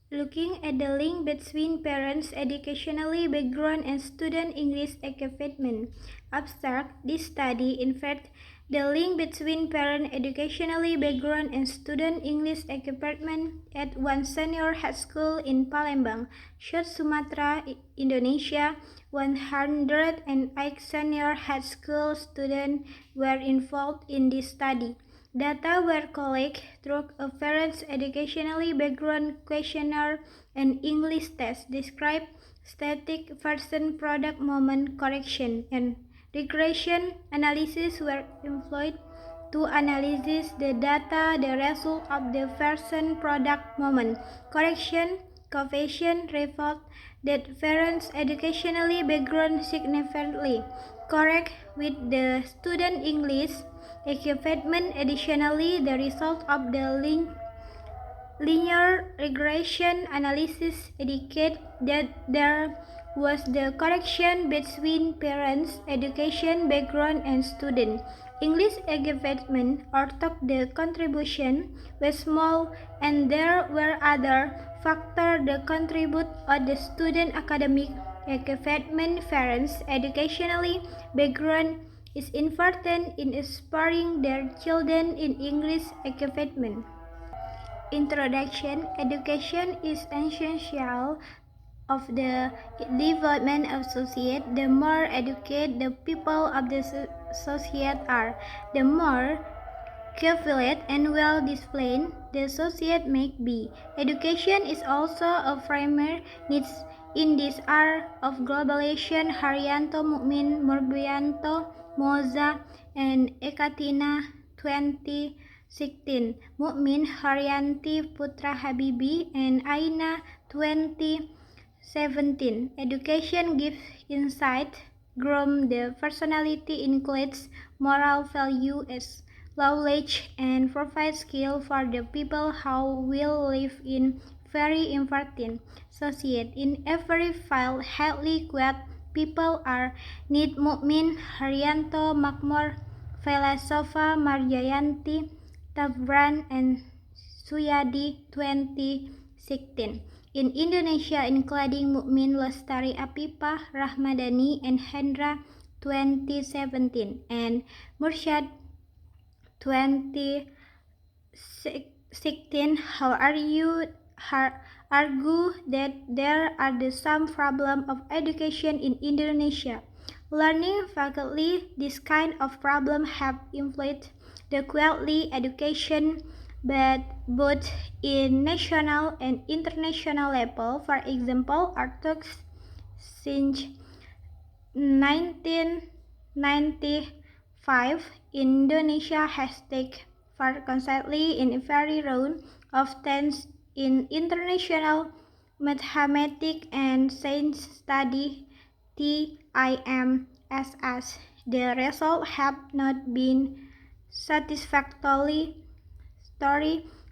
Looking at the link between parents' educationally background and student English achievement. Abstract, this study, in fact, the link between parent educationally background and student English achievement at one senior high school in Palembang, South Sumatra, Indonesia. 108 senior high school students were involved in this study. Data were collected through a parent's educationally background questionnaire and English test. Describe static version product moment correction and regression analysis were employed to analyze the data. The result of the version product moment correction coefficient revealed that parents' educationally background significantly correct with the student English achievement. Additionally, the result of the linear regression analysis indicate that there was the correction between parents' education background and student English achievement, although the contribution was small and there were other factors that contribute to the student academic achievement. Parents' educationally background is important in inspiring their children in English achievement. Introduction. Education is essential of the development of society. The more educated the people of the society are, the more calculate and well disciplined the society may be. Education is also a primary need in this era of globalization. Haryanto Mukmin Murbianto Moza and Ekatina 2016. Mukmin Haryanti Putra Habibi and Aina 2017. Education gives insight, groom the personality, includes moral value as knowledge, and provide skill for the people who will live in very important society. In every field, highly qualified people are need. Mukmin Haryanto Makmur Filosofa Marjayanti Tabran and Suyadi 2016. In Indonesia, including Mukmin Lestari Apipah Rahmadani and Hendra 2017 and Mursyad 2016. How are you argue that there are some problem of education in Indonesia? Learning faculty, this kind of problem have influenced the quality education, but both in national and international level. For example, articles since 1995, Indonesia has taken part constantly in a very round of tests in international mathematics and science study (TIMSS). The results have not been satisfactory.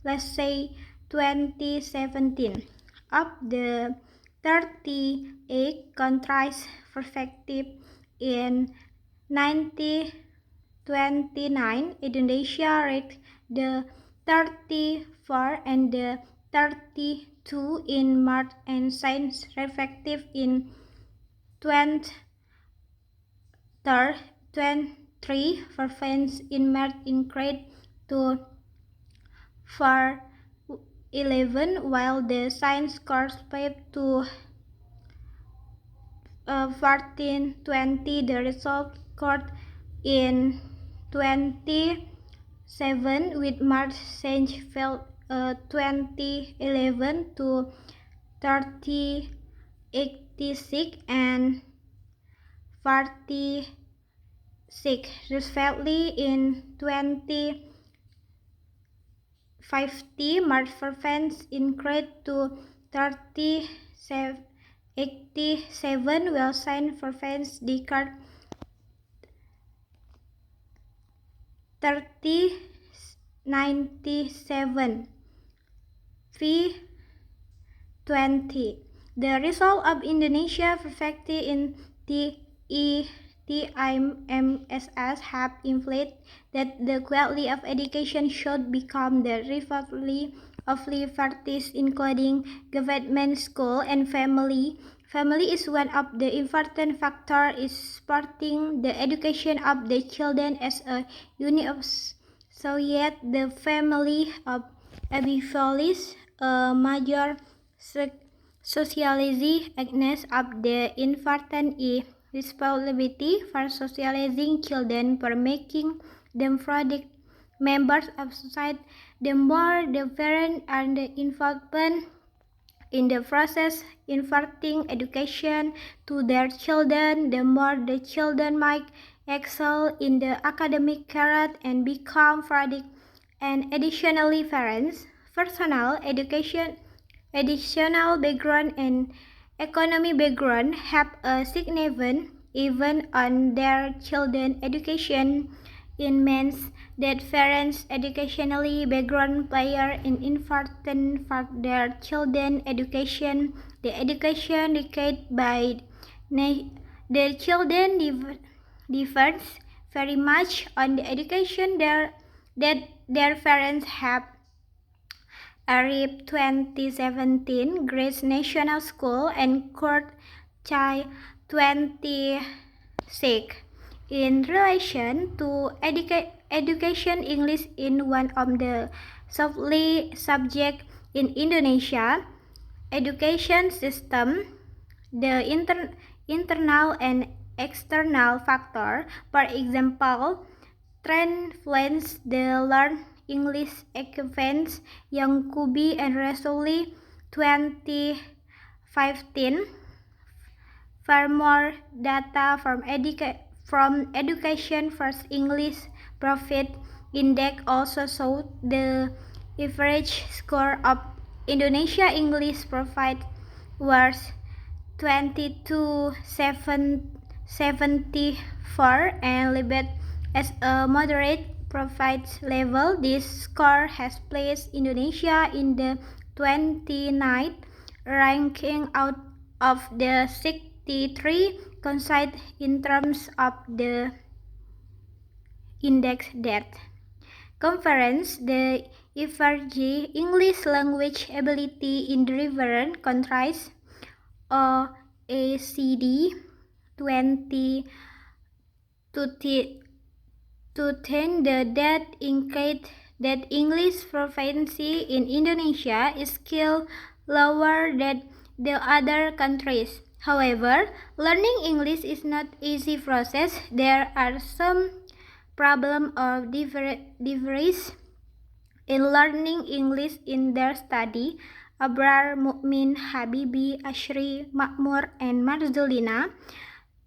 Let's say 2017. Of the 38 countries perspective in 1929, Indonesia ranked the 34 and the 32 in math and science respective in 23 for fans in math in grade 2 for 11, while the science course paid to 1420. The result scored in 27 with math science fell 2011 to 3086 and 46 respectively. In 2050, math for fans increased to 87, while science for fans decreased 97. V20. The result of Indonesia perfected in TIMSS have inflated that the quality of education should become the rivalry of liberties, including government, school, and family. Family is one of the important factors in supporting the education of the children as a unit of society. The family of Abifalis, a major socializing agent of the infant is responsibility for socializing children for making them productive members of society. The more the parents are involved in the process imparting education to their children, the more the children might excel in the academic career and become productive. And additionally, parents' personal education, additional background and economy background have a significant even on their children's education. It means that parents' educationally background play an important for their children's education. The education received by the children differs very much on the education that their parents have. Arab 2017 Grace National School and Court Chai 26. In relation to education, English is one of the softly subject in Indonesia education system. The internal and external factor, for example, influence the learn English equivalents Young Kubi and Rasuli 2015. For more data from Education First English Profit Index also showed the average score of Indonesia English Profit was 2274 and labeled as a moderate profit level. This score has placed Indonesia in the 29th ranking out of the 63 countries in terms of the index depth. Conference, the average English language ability in different countries, OECD 20 to 10, the data indicate that English proficiency in Indonesia is still lower than the other countries. However, learning English is not easy process. There are some problems or differences in learning English in their study. Abrar, Mukmin, Habibi, Ashri, Makmur, and Marzulina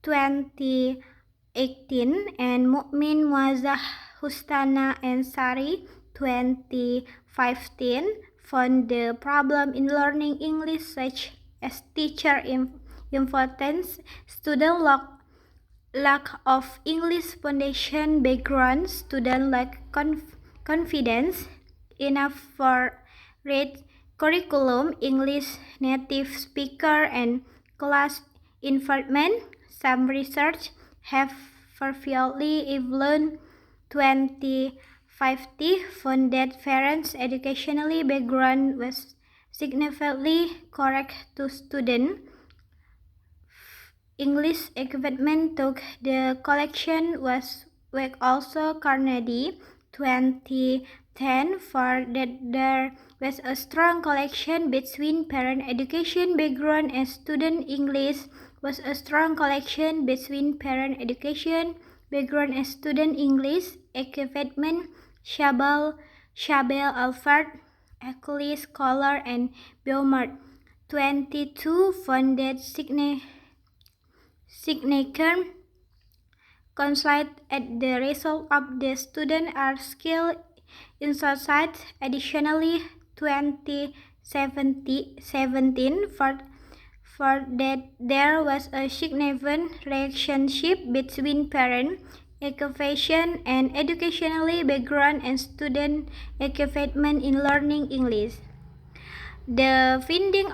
2018 and Mukmin, Muazzah, Hustana, and Sari 2015 found the problem in learning English such as teacher impotence, student lack of English foundation background, student lack confidence enough for read curriculum, English native speaker, and class environment. Some research have previously evaluated 2050 found that parents' educationally background was significantly correct to student English equipment took the collection was also Carnegie 2010 for that there was a strong collection between parent education background and student English was a strong collection between parent education background and student English equipment. Shabel Alfred Eckley Scholar and Beaumont 22 found that significant consight at the result of the student are skilled in society. Additionally, 2017 for that there was a significant relationship between parent education and educationally background and student equipment in learning English. The findings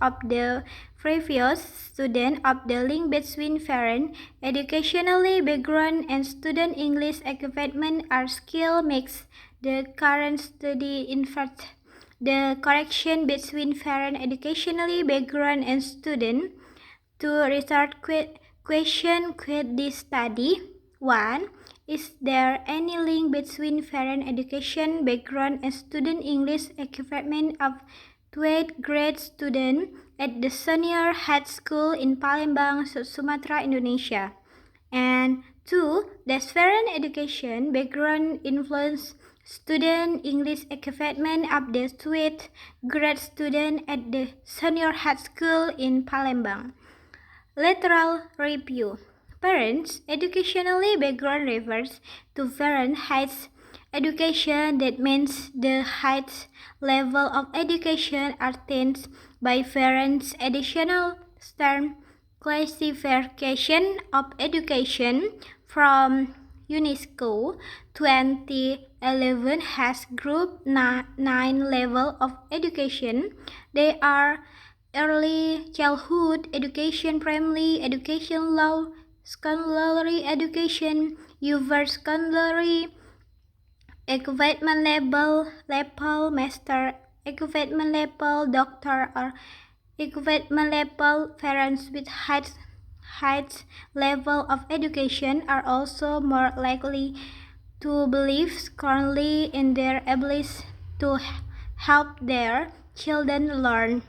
of the previous student of the link between parent educationally background and student English equipment are skill makes The current study inverts the correction between parent educationally background and student. To research question quit this study. 1. Is there any link between parent education background and student English achievement of 12th grade student at the senior high school in Palembang, Sumatra, Indonesia? And 2. Does parent education background influence student English achievement of the 12th grade student at the senior high school in Palembang? Lateral review. Parents' educationally background refers to parent heights education. That means the highest level of education attained by parents. Additional term classification of education from UNESCO 2011 has grouped 9 levels of education. They are early childhood education, primary education, low secondary education, upper secondary, equivalent level, master equivalent level, doctor or equivalent level. Parents with high level of education are also more likely to believe strongly in their ability to help their children learn.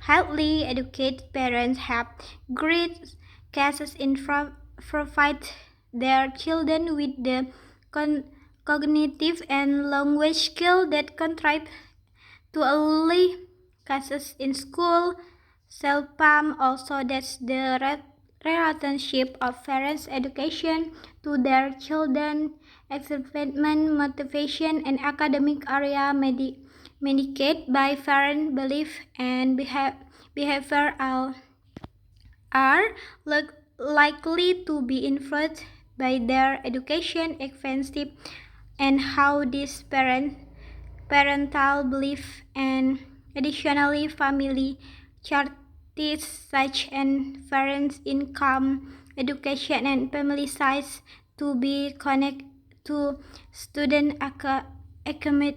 Highly educated parents have great cases in provide their children with the cognitive and language skill that contribute to early cases in school. Self-palm also that's the relationship of parents' education to their children, achievement, motivation, and academic area medicated by parent belief and behavior are likely to be influenced by their education expensive and how this parental belief and additionally family characteristics such as parents' income, education, and family size to be connected to student achievement.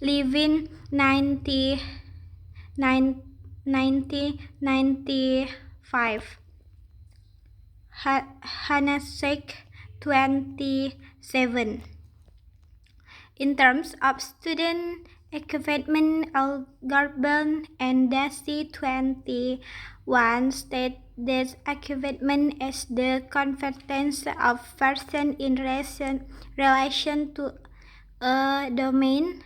Living 1995. Hanasek 27. In terms of student achievement, Al-Garban and Dasi 21 state that achievement is the competence of person in relation to a domain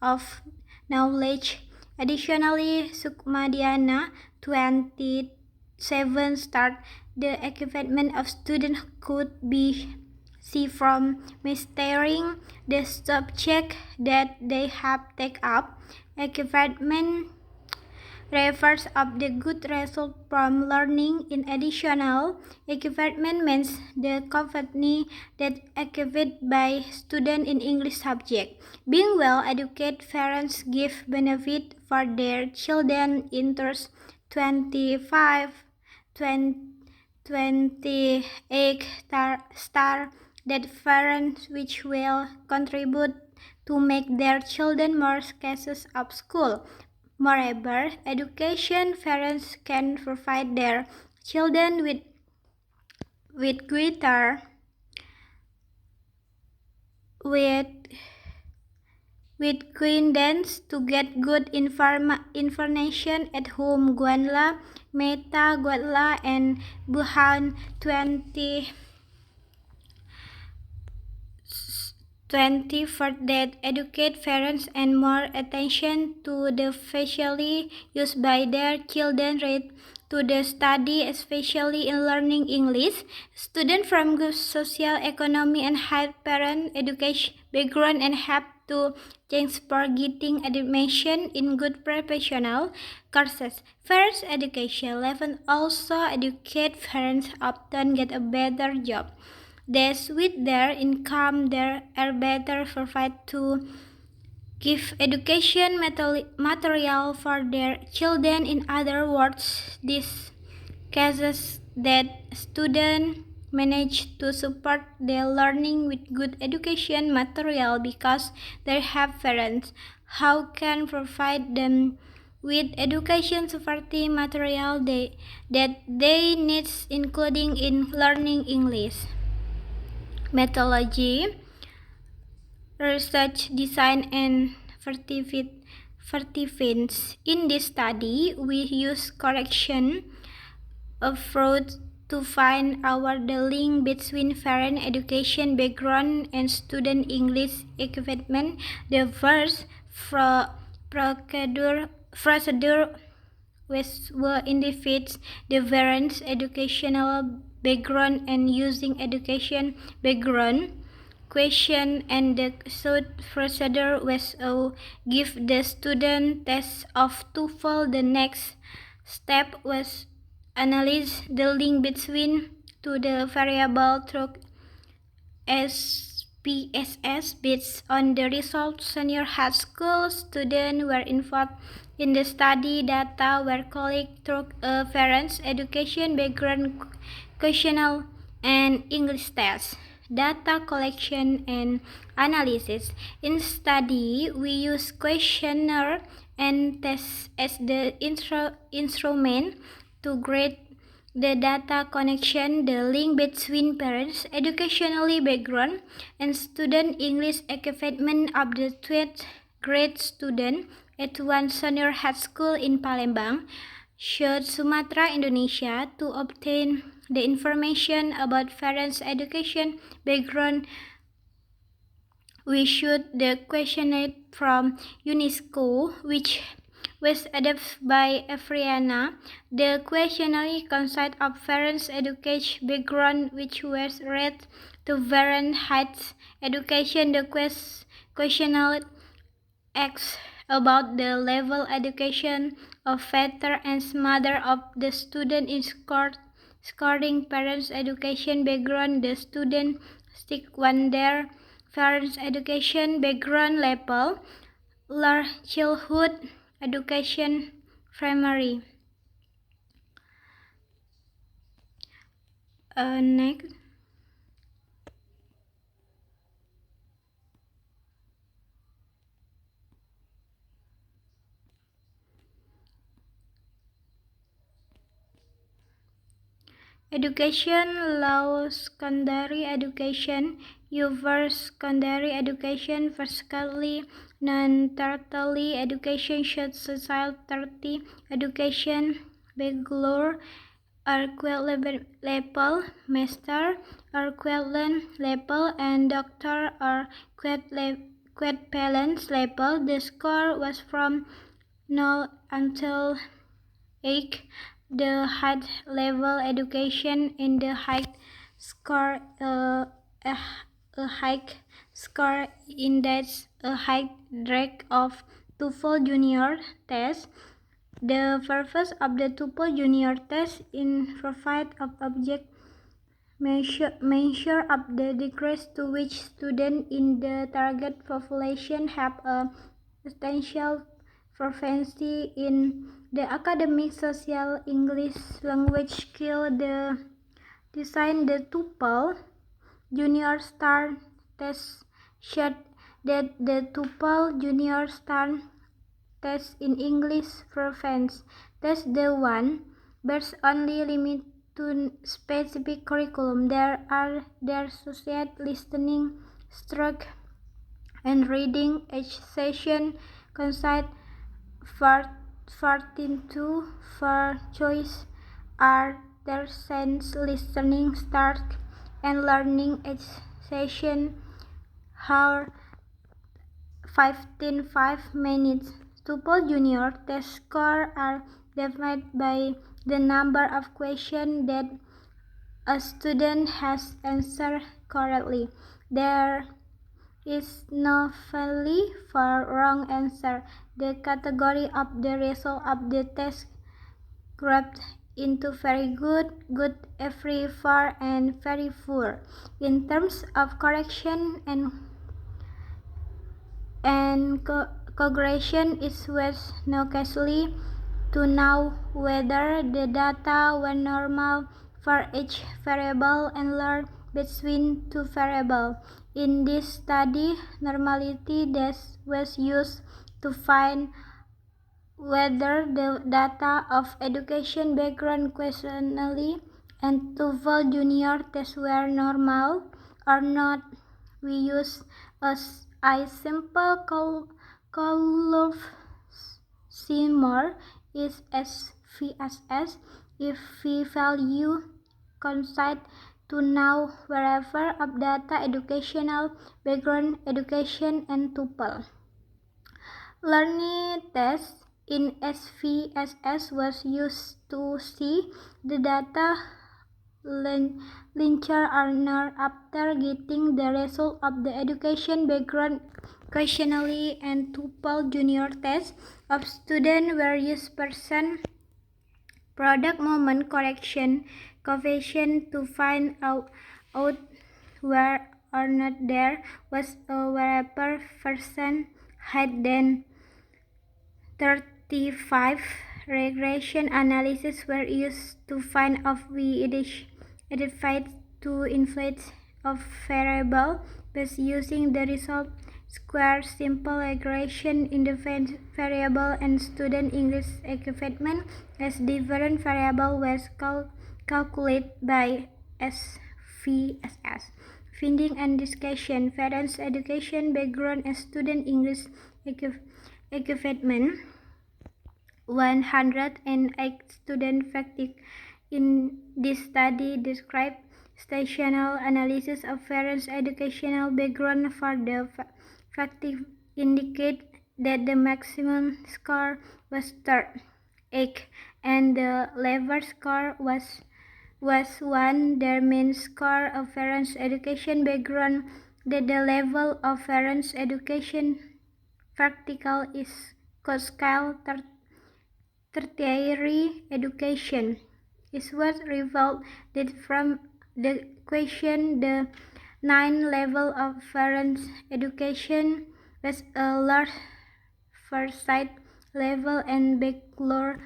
of knowledge. Additionally, Sukmadiana 27 start the achievement of students could be see from mastering the subject that they have taken up. Achievement refers of the good result from learning. In additional, achievement means the competence that achieved by students in English subject. Being well educated parents give benefit for their children. Interest 25, 28 star that parents which will contribute to make their children more cases of school. Moreover, education parents can provide their children with greater with guidance to get good information at home. Guanla, Meta, Guatla, and Buhan 20 for that educate parents and more attention to the facility used by their children read to the study, especially in learning English. Students from good social economy and high parent education background and have to change for getting admission in good professional courses. First education level also educate parents often get a better job. Thus, with their income, they are better provided to give education material for their children. In other words, these cases that students manage to support their learning with good education material because they have parents who can provide them with education supporting material that they need, including in learning English. Methodology, research, design, and participants. In this study, we use correction approach to find out the link between parent education background and student English equipment. The first procedure which will indicate the parents' educational background and using education background question, and the third procedure was give the student test of TOEFL. The next step was analyze the link between to the variable through SPSS. Based on the results, senior high school students were involved in the study. Data were collected through a parent's education background questionnaire and English test. Data collection and analysis. In study, we use questionnaire and tests as the instrument to grade the data connection, the link between parents' educationally background and student English achievement of the 12th grade student at one senior high school in Palembang, South Sumatra, Indonesia. To obtain the information about parents' education background, we shoot the questionnaire from UNESCO, which was adopted by Afriana. The questionnaire consists of parents' education background, which was read to parent height education. The questionnaire asks about the level education of father and mother of the student in scoring parents' education background. The student stick on their parents' education background level, childhood education, primary. Next. Education law, secondary education, upper secondary education, vertically, non-tertiary education, society education, bachelor, equivalent level, master, equivalent level, and doctor or equivalent level. The score was from 0 until 8. The high level education in the high score a high score index a high rank of TOEFL junior test. The purpose of the TOEFL junior test in provide of object measure of the degree to which students in the target population have a potential proficiency in the academic, social, English language skill. The design the TOEFL Junior Star test showed that the TOEFL Junior Star test in English proficiency test the one based only limit to specific curriculum. There are their social listening, stroke, and reading. Each session consists 14 for choice are their sense listening, start, and learning. Each session hour 5 minutes. TOEFL Junior test score are defined by the number of questions that a student has answered correctly. There is no value for wrong answer. The category of the result of the test grouped into very good, good, very far, and very poor. In terms of correction and correction, it was no costly to know whether the data were normal for each variable and learn between two variables. In this study, normality test was used to find whether the data of education background questionnaire and TOEFL junior tests were normal or not. We use a simple column similar is SVSS if we value consent to now wherever of data educational background education and TOEFL. Learning test in SVSS was used to see the data linear or not after getting the result of the education background questionnaire and TOEFL junior test of student various person product moment correction coefficient to find out where or not there was a variable person had then 35 regression analyses were used to find if we identified to influence of variable based using the result square simple regression independent variable and student English achievement as different variable was calculated by SVSS. Finding and discussion parents education background and student English achievement 108 student factors in this study describe stational analysis of parents' educational background for the factors indicate that the maximum score was 8 and the level score was 1. Their mean score of parents' education background that the level of parents' education practical is scale tertiary education is what resulted from the question. The 9 level of parents' education was a large foresight level and bachelor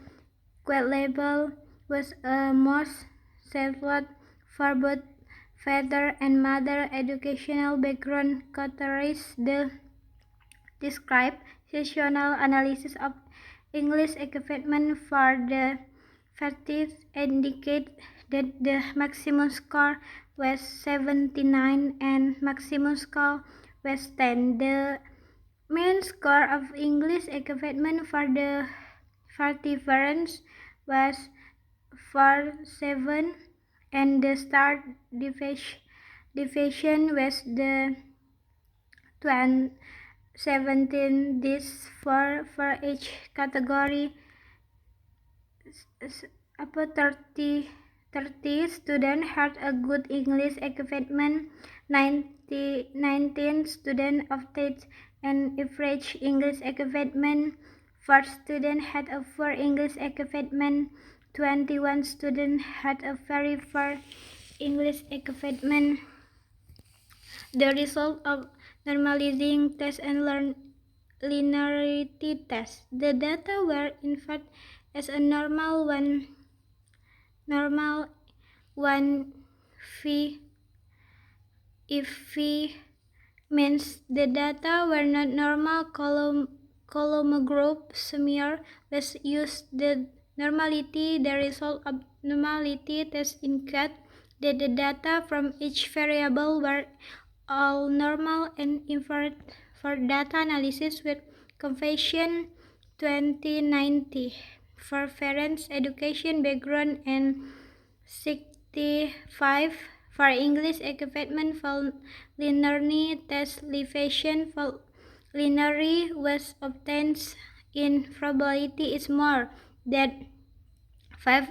level was a most settled for both father and mother educational background categories. The described sessional analysis of English achievement for the factors indicate that the maximum score was 79 and maximum score was 10. The mean score of English achievement for the participants was 47 and the start deviation was the 17. This for each category 30 students had a good English achievement. 19 students obtained an average English achievement. 4 students had a poor English achievement. 21 students had a very poor English achievement. The result of normalizing test and linearity test. The data were in fact as a normal v if v means the data were not normal column group smear was used the normality. The result of normality test indicated that the data from each variable were all normal and inferred for data analysis with coefficient 2090 for parents' education background and 65 for English achievement. For linearity test elevation for linearity was obtained in probability is more than 5.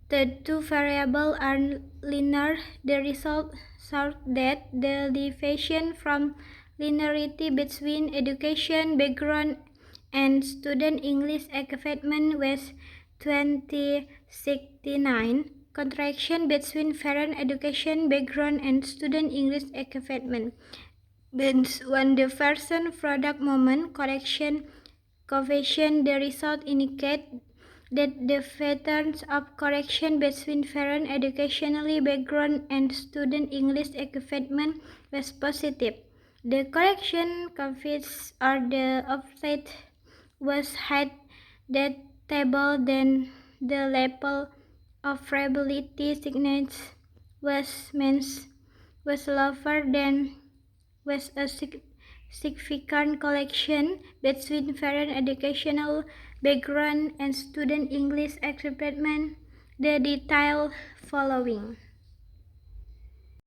The two variables are linear. The result showed that the deviation from linearity between education background and student English achievement was 2069. Contraction between parent education background and student English achievement. When the person product moment correction coefficient, the result indicate that the patterns of correction between parent educationally background and student English achievement was positive. The correction coefficients or the offset was higher that table than the level of reliability signals was lower than was a significant collection between parent educational background and student English achievement. The detail following.